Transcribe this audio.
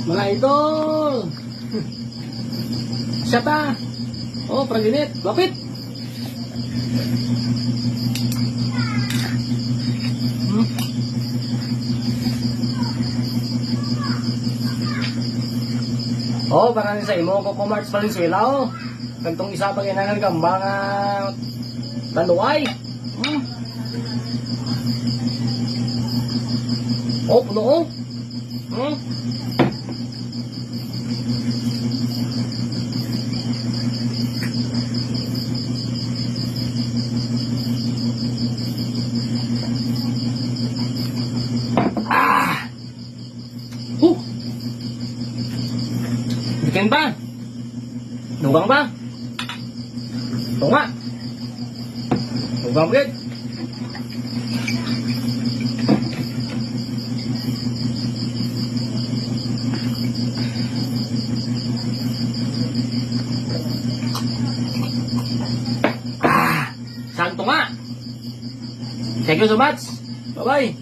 Mga idol! Siya ta! Oh, praginit! Lapit! Oh, parang sa imo ko Marts Valenzuela oh. Kantong isa pag inangan gamba nga taluay. Oh, puno oh. Bikin ba? Dugang ba? Tunga. Dugang bukit. Saan tunga? Thank you so much. Bye-bye.